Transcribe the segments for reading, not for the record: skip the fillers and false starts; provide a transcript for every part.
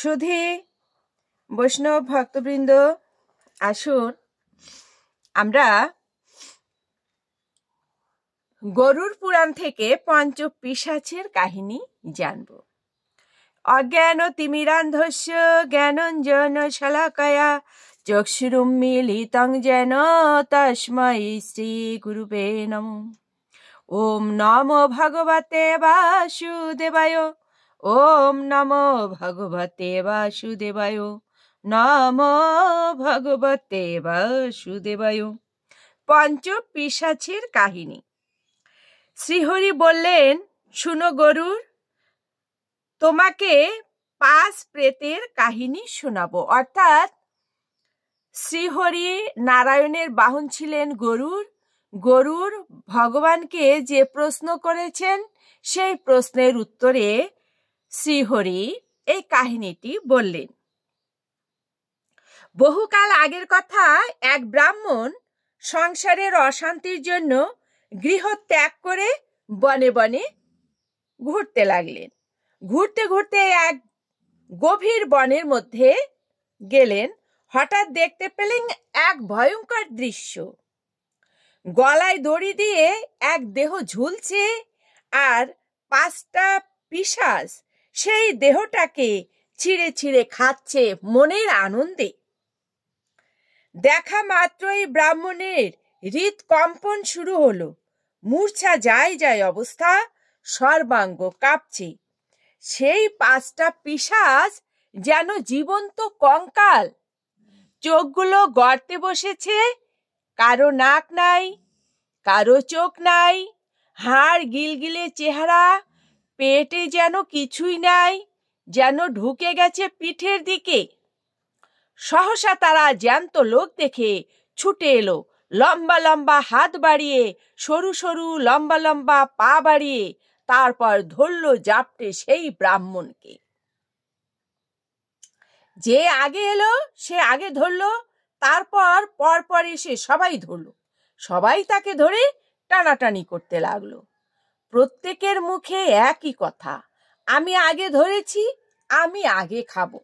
সুধী বৈষ্ণব ভক্তবৃন্দ, আসুন আমরা গরুর পুরাণ থেকে পঞ্চপিশাচের কাহিনী জানব। অজ্ঞান তিমিরান্ধস্য জ্ঞানঞ্জন শলাকয়া চক্ষুরুন্মীলিতং যেন তস্मै শ্রী গুরুবে নমঃ। ওম নমো ভগবতে বাসুদেবায়। ওম নমো ভগবতে বাসুদেবায়। নমো ভগবতে বাসুদেবায়। পঞ্চপিশাচের কাহিনী। শ্রীহরি বললেন, শুনো গরুর, তোমাকে 5 প্রেতের কাহিনী শোনাবো। অর্থাৎ শ্রীহরি নারায়ণের বাহন ছিলেন গরুর ভগবানকে যে প্রশ্ন করেছেন সেই প্রশ্নের উত্তরে শ্রীহরি এই কাহিনীটি বললেন। বহুকাল আগের কথা, এক ব্রাহ্মণ সংসারের অশান্তির জন্য গৃহ ত্যাগ করে বনে বনে ঘুরতে লাগলেন। ঘুরতে ঘুরতে এক গভীর বনের মধ্যে গেলেন। হঠাৎ দেখতে পেলেন এক ভয়ঙ্কর দৃশ্য। গলায় দড়ি দিয়ে এক দেহ ঝুলছে, আর 5টা পিশাচ সেই দেহটাকে ছিঁড়ে ছিঁড়ে খাচ্ছে মনের আনন্দে। দেখা মাত্রই ব্রাহ্মণের হৃদকম্পন শুরু হলো। মূর্ছা যায় অবস্থা, সর্বাঙ্গ কাঁপছে। সেই 5টা পিশাচ যেন জীবন্ত কঙ্কাল। চোখগুলো গর্তে বসেছে, কারো নাক নাই, কারো চোখ নাই, হাড় গিলগিলে চেহারা, পেটে যেন কিছুই নাই, যেন ঢুকে গেছে পিঠের দিকে। সহসা তারা জ্যান্ত লোক দেখে ছুটে এলো, লম্বা লম্বা হাত বাড়িয়ে, সরু সরু লম্বা লম্বা পা বাড়িয়ে, তারপর ধরল জাপটে সেই ব্রাহ্মণকে। যে আগে এলো সে আগে ধরলো, তারপর পরপর এসে সবাই ধরলো। সবাই তাকে ধরে টানাটানি করতে লাগলো। প্রত্যেকের মুখে একই কথা, আমি আগে ধরেছি, আমি আগে খাবো।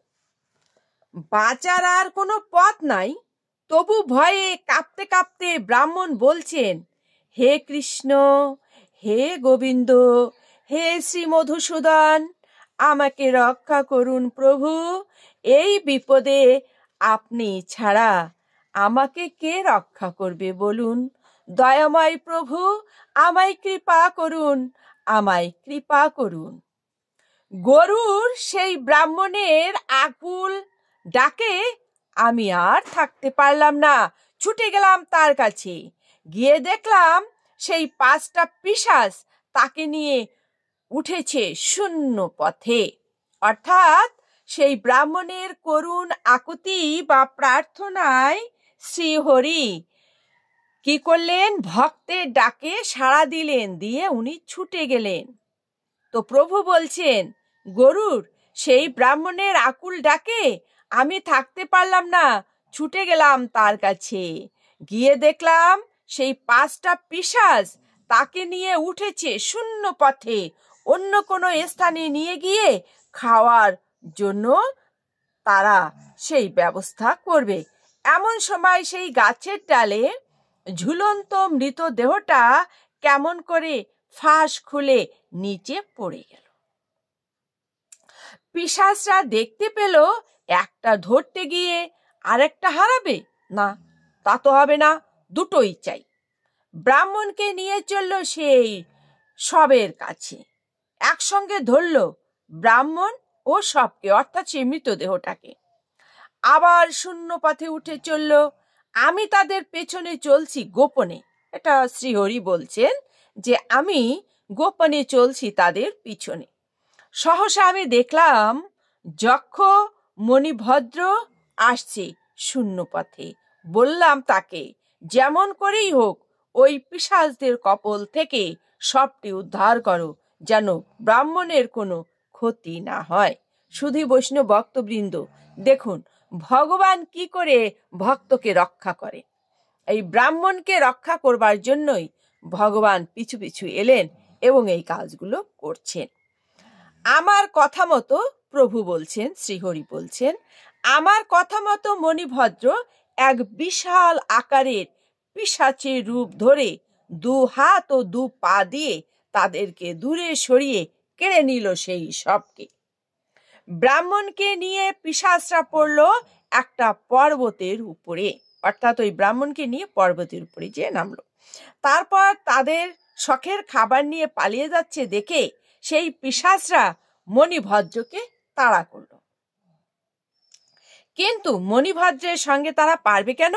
বাঁচার আর কোনো পথ নাই। তবু ভয়ে কাঁপতে কাঁপতে ব্রাহ্মণ বলছেন, হে কৃষ্ণ, হে গোবিন্দ, হে শ্রী মধুসূদন, আমাকে রক্ষা করুন প্রভু। এই বিপদে আপনি ছাড়া আমাকে কে রক্ষা করবে বলুন। দয়াময় প্রভু, আমায় কৃপা করুন, আমায় কৃপা করুন। গরুর সেই ব্রাহ্মণের আকুল ডাকে আমি আর থাকতে পারলাম না, ছুটে গেলাম তার কাছে। গিয়ে দেখলাম সেই 5টা পিশাচ তাকে নিয়ে উঠেছে শূন্য পথে। অর্থাৎ সেই ব্রাহ্মণের করুণ আকুতি বা প্রার্থনায় শ্রীহরি কি করলেন, ভক্তের ডাকে সাড়া দিলেন, দিয়ে উনি ছুটে গেলেন। তো প্রভু বলছেন, গরুর সেই ব্রাহ্মণের আকুল ডাকে আমি থাকতে পারলাম না, ছুটে গেলাম তার কাছে। গিয়ে দেখলাম সেই 5টা পিশাচ তাকে নিয়ে উঠেছে শূন্য পথে, অন্য কোনো স্থানে নিয়ে গিয়ে খাওয়ার জন্য তারা সেই ব্যবস্থা করবে। এমন সময় সেই গাছের ডালে ঝুলন্ত মৃতদেহটা কেমন করে ফাঁস খুলে নিচে পড়ে গেল। পিশাচরা দেখতে পেল একটা ধরতে গিয়ে আরেকটা হারাবে না, তা তো হবে না, দুটোই চাই। ব্রাহ্মণকে নিয়ে চলল সেই শবের কাছে, একসঙ্গে ধরল ব্রাহ্মণ ও শবকে, অর্থাৎ সেই মৃতদেহটাকে। আবার শূন্য পথে উঠে চলল। আমি তাদের পেছনে চলছি গোপনে। এটা শ্রীহরি বলছেন যে আমি গোপনে চলছি তাদের পিছনে। সহসা আমি দেখলাম যক্ষ মণিভদ্র আসছে শূন্য পথে। বললাম তাকে যেমন করেই হোক ওই পিশাচদের কপল থেকে সবটি উদ্ধার করো, যেন ব্রাহ্মণের কোনো ক্ষতি না হয়। শুধু বৈষ্ণব ভক্তবৃন্দ, দেখুন ভগবান কি করে ভক্তকে রক্ষা করে। এই ব্রাহ্মণকে রক্ষা করবার জন্যই ভগবান পিছু পিছু এলেন এবং এই কাজগুলো করছেন। আমার কথা মতো প্রভু বলছেন, শ্রীহরি বলছেন, আমার কথা মতো মণিভদ্র এক বিশাল আকারের পিশাচের রূপ ধরে 2 হাত ও 2 পা দিয়ে তাদেরকে দূরে সরিয়ে কেড়ে নিল সেই সবকে। ব্রাহ্মণকে নিয়ে পিশাচরা পড়ল একটা পর্বতের উপরে, অর্থাৎ ওই ব্রাহ্মণকে নিয়ে পর্বতের উপরে যেয়ে নামলো। তারপর তাদের শখের খাবার নিয়ে পালিয়ে যাচ্ছে দেখে সেই পিশাচরা মণিভদ্রকে তাড়া করল। কিন্তু মণিভদ্রের সঙ্গে তারা পারবে কেন?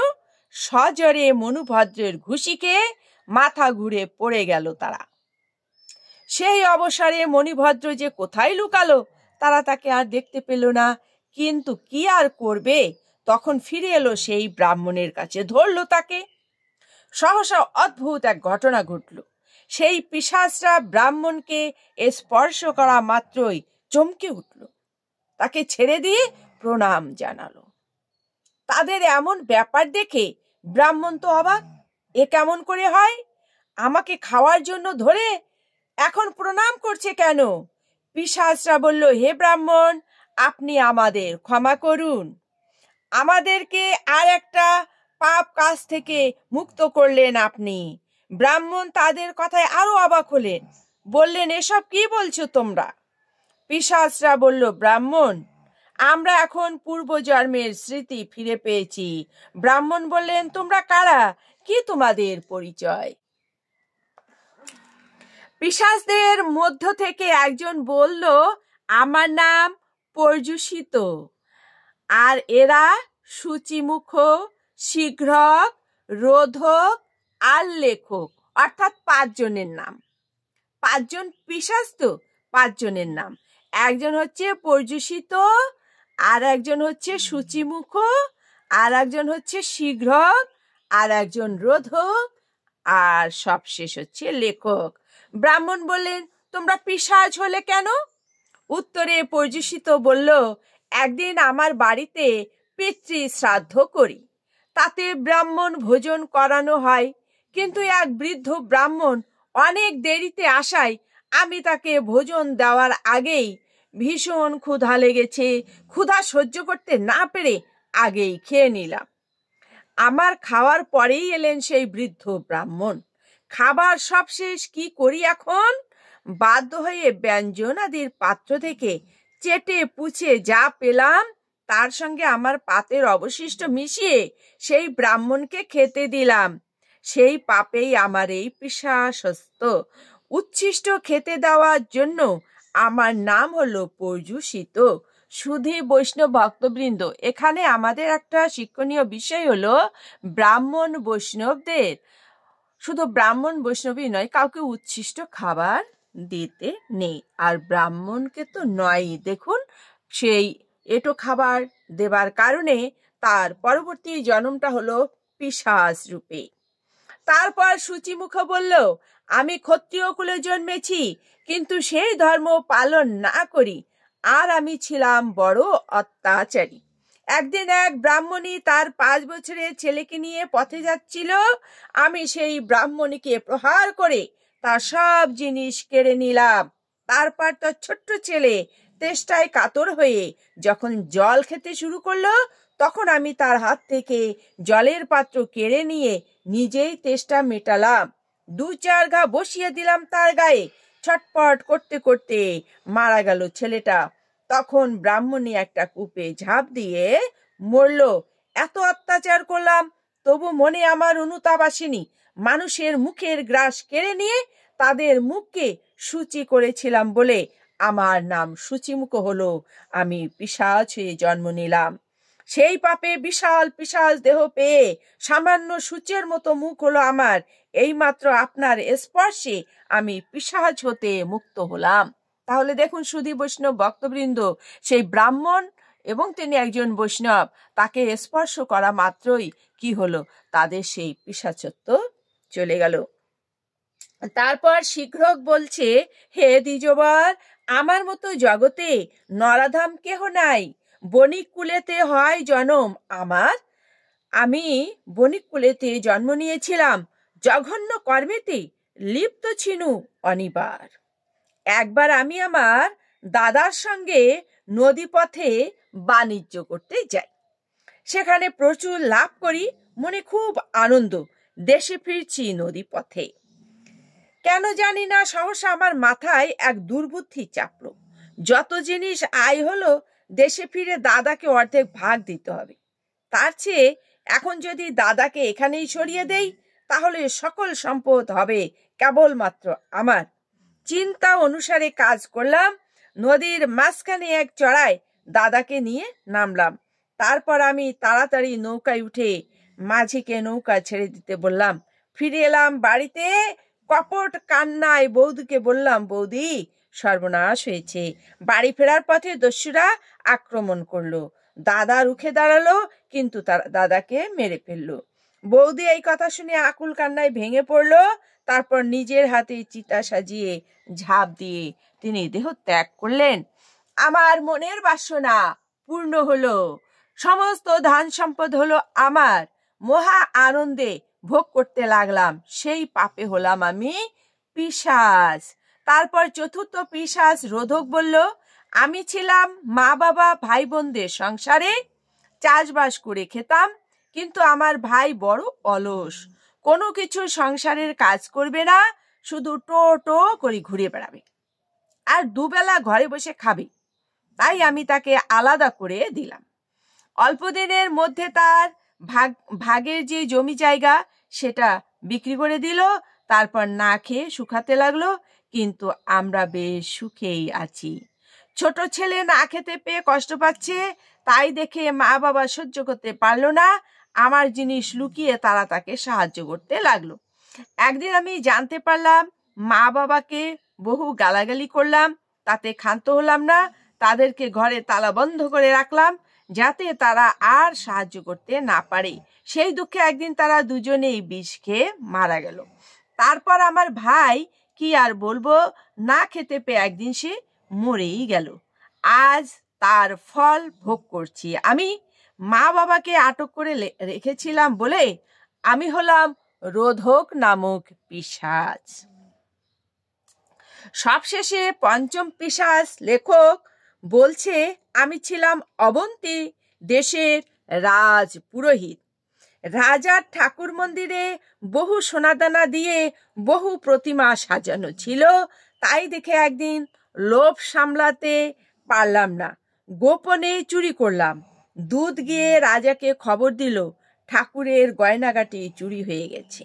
সজোরে মণিভদ্রের ঘুষি খেয়ে মাথা ঘুরে পড়ে গেল তারা। সেই অবসরে মণিভদ্র যে কোথায় লুকালো তারা তাকে আর দেখতে পেল না। কিন্তু কি আর করবে, তখন ফিরে এলো সেই ব্রাহ্মণের কাছে, ধরলো তাকে। সহসা অদ্ভুত এক ঘটনা ঘটল। সেই পিশাচরা ব্রাহ্মণকে স্পর্শ করা মাত্রই চমকে উঠল, তাকে ছেড়ে দিয়ে প্রণাম জানালো। তাদের এমন ব্যাপার দেখে ব্রাহ্মণ তো অবাক, এ কেমন করে হয়? আমাকে খাওয়ার জন্য ধরে এখন প্রণাম করছে কেন? পিশাচরা বলল, হে ব্রাহ্মণ, আপনি আমাদের ক্ষমা করুন, আমাদেরকে আর একটা পাপ কাজ থেকে মুক্ত করলেন আপনি। ব্রাহ্মণ তাদের কথায় আরো অবাক হলেন, বললেন, এসব কি বলছো তোমরা? পিশাচরা বলল, ব্রাহ্মণ, আমরা এখন পূর্বজন্মের স্মৃতি ফিরে পেয়েছি। ব্রাহ্মণ বললেন, তোমরা কারা? কি তোমাদের পরিচয়? পিশাচদের মধ্য থেকে একজন বলল, আমার নাম পর্যুষিত, আর এরা সূচিমুখ, শীঘ্রক, রোধক আর লেখক, অর্থাৎ 5 জনের নাম। 5 জন পিশাচ তো, 5 জনের নাম। একজন হচ্ছে পর্যুষিত, আর একজন হচ্ছে সূচিমুখ, আর একজন হচ্ছে শীঘ্রক, আর একজন রোধক, আর সবশেষ হচ্ছে লেখক। ব্রাহ্মণ বললেন, তোমরা পিশাচ হলে কেন? উত্তরে পর্যুষিত বলল, একদিন আমার বাড়িতে পিতৃ শ্রাদ্ধ করি, তাতে ব্রাহ্মণ ভোজন করানো হয়, কিন্তু এক বৃদ্ধ ব্রাহ্মণ অনেক দেরিতে আসায় আমি তাকে ভোজন দেওয়ার আগেই ভীষণ ক্ষুধা লেগেছে, ক্ষুধা সহ্য করতে না পেরে আগেই খেয়ে নিলাম। আমার খাওয়ার পরেই এলেন সেই বৃদ্ধ ব্রাহ্মণ। খাবার সব শেষ, কি করি এখন? বাধ্য হয়ে ব্যঞ্জনাদির পাত্র থেকে চেটে পুছে যা পেলাম তার সঙ্গে আমার পাতের অবশিষ্ট মিশিয়ে সেই ব্রাহ্মণকে খেতে দিলাম। সেই পাপেই আমার এই পিশাচত্ব। উচ্ছিষ্ট খেতে দেওয়ার জন্য আমার নাম হলো পর্যুষিত। সুধী বৈষ্ণব ভক্তবৃন্দ, এখানে আমাদের একটা শিক্ষণীয় বিষয় হলো, ব্রাহ্মণ বৈষ্ণবদের, শুধু ব্রাহ্মণ বৈষ্ণবই নয়, কাউকে উচ্ছিষ্ট খাবার দিতে নেই। আর ব্রাহ্মণকে তো নয়ই। দেখুন, সেই এটো খাবার দেবার কারণে তার পরবর্তী জন্মটা হলো পিশাচ রূপে। তারপর সূচিমুখ বলল, আমি ক্ষত্রিয় কুলে জন্মেছি, কিন্তু সেই ধর্ম পালন না করি, আর আমি ছিলাম বড় অত্যাচারী। একদিন এক ব্রাহ্মণী তার 5 বছরের ছেলেকে নিয়ে পথে যাচ্ছিল। আমি সেই ব্রাহ্মণীকে প্রহার করে তার সব জিনিস কেড়ে নিলাম। তারপর তার ছোট্ট ছেলে তেষ্টায় কাতর হয়ে যখন জল খেতে শুরু করলো, তখন আমি তার হাত থেকে জলের পাত্র কেড়ে নিয়ে নিজেই তেষ্টা মেটালাম। 2-4 ঘা বসিয়ে দিলাম তার গায়ে। ছটপট করতে করতে মারা গেল ছেলেটা। তখন ব্রাহ্মণী একটা কূপে ঝাঁপ দিয়ে মরল। এত অত্যাচার করলাম, তবু মনে আমার অনুতাপ আসেনি। মানুষের মুখের গ্রাস কেড়ে নিয়ে তাদের মুখকে শুচি করেছিলাম বলে আমার নাম সূচিমুখ হলো। আমি পিশাচ হয়ে জন্ম নিলাম। সেই পাপে বিশাল পিশাচ দেহ পেয়ে সামান্য সূচের মতো মুখ হলো আমার। এইমাত্র আপনার স্পর্শে আমি পিশাচ হতে মুক্ত হলাম। তাহলে দেখুন সুধী বৈষ্ণব ভক্তবৃন্দ, সেই ব্রাহ্মণ এবং তিনি একজন বৈষ্ণব, তাকে স্পর্শ করা মাত্রই কি হলো? তাদের সেই পিশাচত্ব চলে গেল। তারপর শীঘ্রক বলছে, হে দ্বিজবর, আমার মতো জগতে নরাধাম কেহ নাই। বণিক কুলেতে হয় জনম আমার। আমি বণিক কুলেতে জন্ম নিয়েছিলাম, জঘন্য কর্মেতে লিপ্ত ছিনু অনিবার। একবার আমি আমার দাদার সঙ্গে নদীপথে বাণিজ্য করতে যাই। সেখানে প্রচুর লাভ করি, মনে খুব আনন্দ। দেশে ফিরছি নদীপথে। কেন জানি না সহসা আমার মাথায় এক দুর্বুদ্ধি চাপলো। যত জিনিস আয় হলো, দেশে ফিরে দাদাকে অর্ধেক ভাগ দিতে হবে। তার চেয়ে এখন যদি দাদাকে এখানেই সরিয়ে দেই, তাহলে সকল সম্পদ হবে কেবলমাত্র আমার। চিন্তা অনুসারে কাজ করলাম। নদীর মাঝখানে এক চড়ায় দাদাকে নিয়ে নামলাম। তারপর আমি তাড়াতাড়ি নৌকায় উঠে মাঝিকে নৌকা ছেড়ে দিতে বললাম। ফিরে এলাম বাড়িতে। কপট কান্নায় বৌদিকে বললাম, বৌদি, সর্বনাশ হয়েছে। বাড়ি ফেরার পথে দস্যুরা আক্রমণ করলো। দাদা রুখে দাঁড়ালো, কিন্তু তারা দাদাকে মেরে ফেললো। বৌদি এই কথা শুনে আকুল কান্নায় ভেঙে পড়লো। তারপর নিজের হাতে চিতা সাজিয়ে ঝাঁপ দিয়ে তিনি দেহ ত্যাগ করলেন। আমার মনের বাসনা পূর্ণ হলো, সমস্ত ধন সম্পদ হলো আমার। মহা আনন্দে ভোগ করতে লাগলাম। সেই পাপে হলাম আমি পিশাচ। তারপর চতুর্থ পিশাচ রোধক বলল, আমি ছিলাম মা বাবা ভাই বোনদের সংসারে, চাষবাস করে খেতাম, কিন্তু আমার ভাই বড় অলস, কোনো কিছু সংসারের কাজ করবে না, শুধু টো টো করে ঘুরে বেড়াবে আর দুবেলা ঘরে বসে খাবে। তাই আমি তাকে আলাদা করে দিলাম। অল্প দিনের মধ্যে তার ভাগের যে জমি জায়গা সেটা বিক্রি করে দিল। তারপর না খেয়ে শুকাতে লাগলো, কিন্তু আমরা বেশ সুখেই আছি। ছোট ছেলে না খেতে পেয়ে কষ্ট পাচ্ছে, তাই দেখে মা বাবা সহ্য করতে পারলো না। আমার জিনিস লুকিয়ে তারা তাকে সাহায্য করতে লাগলো। একদিন আমি জানতে পারলাম মা বাবাকে বহু গালাগালি করলাম, তাতে ক্ষান্ত হলাম না। তাদেরকে ঘরে তালা বন্ধ করে রাখলাম, যাতে তারা আর সাহায্য করতে না পারে। সেই দুঃখে একদিন তারা দুজনেই বিষ খেয়ে মারা গেল। তারপর আমার ভাই, কি আর বলবো, না খেতে পেয়ে একদিন সে মরেই গেল। আজ তার ফল ভোগ করছি। আমি মা বাবাকে আটক করে রেখেছিলাম বলে আমি হলাম রোধক নামক পিশাচ। সবশেষে পঞ্চম পিশাচ লেখক বলছে, আমি ছিলাম অবন্তী দেশের রাজ পুরোহিত। রাজার ঠাকুর মন্দিরে বহু সোনাদানা দিয়ে বহু প্রতিমা সাজানো ছিল। তাই দেখে একদিন লোভ সামলাতে পারলাম না, গোপনে চুরি করলাম। দুধ গিয়ে রাজাকে খবর দিল, ঠাকুরের গয়নাগাটি চুরি হয়ে গেছে।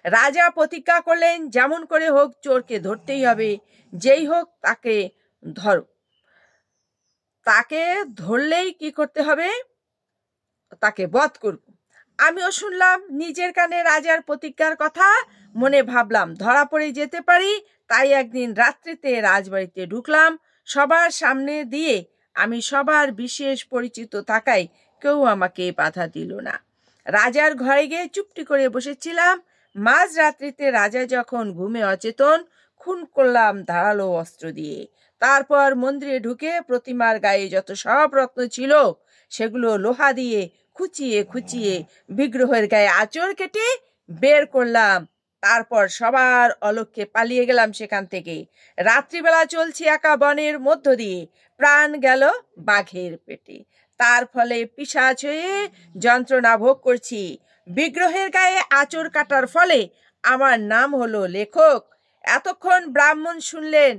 রাজা প্রতিজ্ঞা করলেন, যেমন করে হোক চোরকে ধরতেই হবে, যেই হোক তাকে ধরো। তাকে ধরলেই কি করতে হবে, তাকে বধ করব। আমিও শুনলাম নিজের কানে রাজার প্রতিজ্ঞার কথা। মনে ভাবলাম ধরা পড়ে যেতে পারি। তাই একদিন রাত্রিতে রাজবাড়িতে ঢুকলাম। সবার সামনে দিয়ে আমি সবার বিশেষ পরিচিত থাকায় কেউ আমাকে বাধা দিল না। রাজার ঘরে গিয়ে চুপটি করে বসেছিলাম। মাঝ রাত্রিতে রাজা যখন ঘুমে অচেতন, খুন করলাম ধারালো অস্ত্র দিয়ে। তারপর মন্দিরে ঢুকে প্রতিমার গায়ে যত সব রত্ন ছিল সেগুলো লোহা দিয়ে খুঁচিয়ে খুঁচিয়ে বিগ্রহের গায়ে আঁচড় কেটে বের করলাম। তারপর সবার অলক্ষ্যে পালিয়ে গেলাম সেখান থেকে। রাত্রিবেলা চলছি একা বনের মধ্য দিয়ে, প্রাণ গেল বাঘের পেটে। তার ফলে পিশাচ হয়ে যন্ত্রণা ভোগ করছি। বিগ্রহের গায়ে আঁচড় কাটার ফলে আমার নাম হলো লেখক। এতক্ষণ ব্রাহ্মণ শুনলেন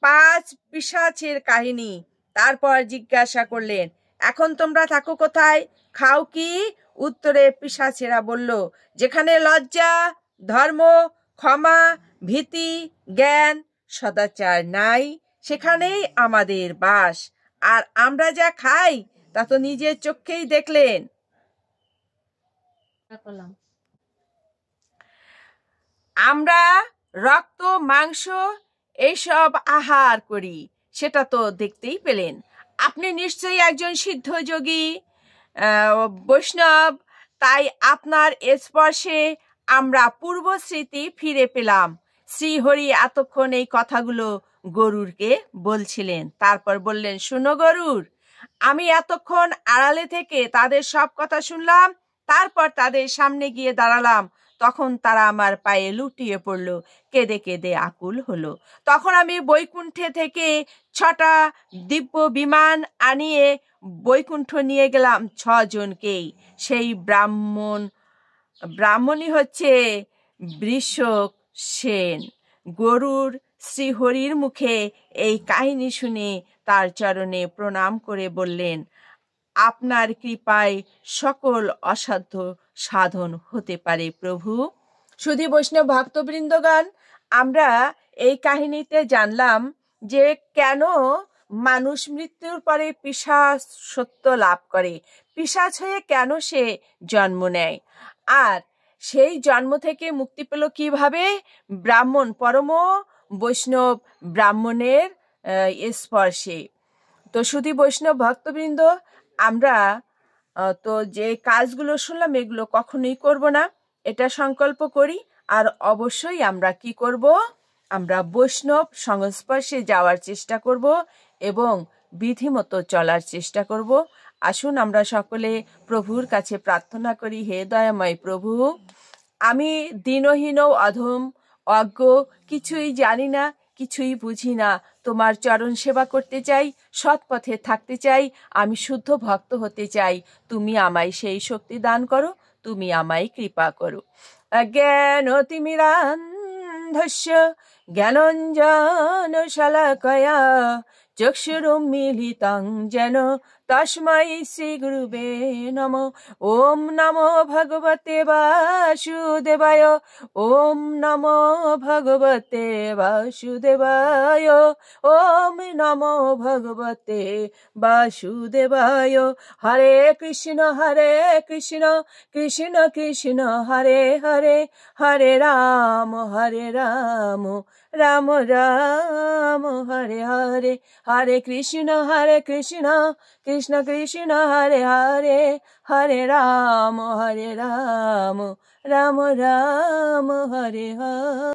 5 পিশাচের কাহিনী। তারপর জিজ্ঞাসা করলেন, এখন তোমরা থাকো কোথায়, খাও কি? উত্তরে পিশাচেরা বলল, যেখানে লজ্জা, ধর্ম, ক্ষমা, ভীতি, জ্ঞান, সদাচার নাই, সেখানেই আমাদের বাস। আর আমরা যা খাই তা তো নিজের চোখেই দেখলেন। আমরা রক্ত, মাংস এইসব আহার করি, সেটা তো দেখতেই পেলেন। আপনি নিশ্চয়ই একজন সিদ্ধ যোগী, বৈষ্ণব। তাই আপনার স্পর্শে আমরা পূর্ব স্মৃতি ফিরে পেলাম। শ্রীহরি এতক্ষণ এই কথাগুলো গরুরকে বলছিলেন। তারপর বললেন, শোনো গরুর, আমি এতক্ষণ আড়ালে থেকে তাদের সব কথা শুনলাম। তারপর তাদের সামনে গিয়ে দাঁড়ালাম। তখন তারা আমার পায়ে লুটিয়ে পড়ল, কেঁদে কেঁদে আকুল হলো। তখন আমি বৈকুণ্ঠে থেকে 6টা দিব্য বিমান আনিয়ে বৈকুণ্ঠ নিয়ে গেলাম 6জনকেই। সেই ব্রাহ্মণই হচ্ছে বৃষক সেন। গরুর শ্রীহরির মুখে এই কাহিনী শুনে তার চরণে প্রণাম করে বললেন, আপনার কৃপায় সকল অসাধ্য সাধন হতে পারে প্রভু। সুধী বৈষ্ণব ভক্তবৃন্দগণ, আমরা এই কাহিনীতে জানলাম যে কেন মানুষ মৃত্যুর পরে পিশাচত্ব লাভ করে, পিশাচ হয়ে কেন সে জন্ম নেয়, আর সেই জন্ম থেকে মুক্তি পেল কিভাবে? ব্রাহ্মণ, পরম বৈষ্ণব ব্রাহ্মণের স্পর্শে। তো সুধী বৈষ্ণব ভক্তবৃন্দ, আমরা তো যে কাজগুলো শুনলাম এগুলো কখনোই করব না, এটা সংকল্প করি। আর অবশ্যই আমরা কি করব? আমরা বৈষ্ণব সংস্পর্শে যাওয়ার চেষ্টা করব এবং বিধিমতো চলার চেষ্টা করব। আসুন আমরা সকলে প্রভুর কাছে প্রার্থনা করি, হে দয়াময় প্রভু, আমি দীনহীন অধম অজ্ঞ, কিছুই জানি না, কিছুই বুঝি না, তোমার চরণ সেবা করতে চাই, সৎ পথে থাকতে চাই, আমি শুদ্ধ ভক্ত হতে চাই। তুমি আমায় সেই শক্তি দান করো, তুমি আমায় কৃপা করো। অজ্ঞানতিমিরান্ধস্য জ্ঞানাঞ্জন শলাকয়া চক্ষুরুন্মিলিतं যেন তস্मै শ্রী গুরুবে নমঃ। ওম নমো ভগবতে বাসুদেবায়। ওম নমো ভগবতে বাসুদেবায়। ওম নমো ভগবতে বাসুদেবায়। হরে কৃষ্ণ কৃষ্ণ কৃষ্ণ হরে হরে, হরে রাম রাম রাম হরে হরে, হরে কৃষ্ণ কৃষ্ণ কৃষ্ণ হরে হরে, হরে রাম রাম রাম হরে হরে।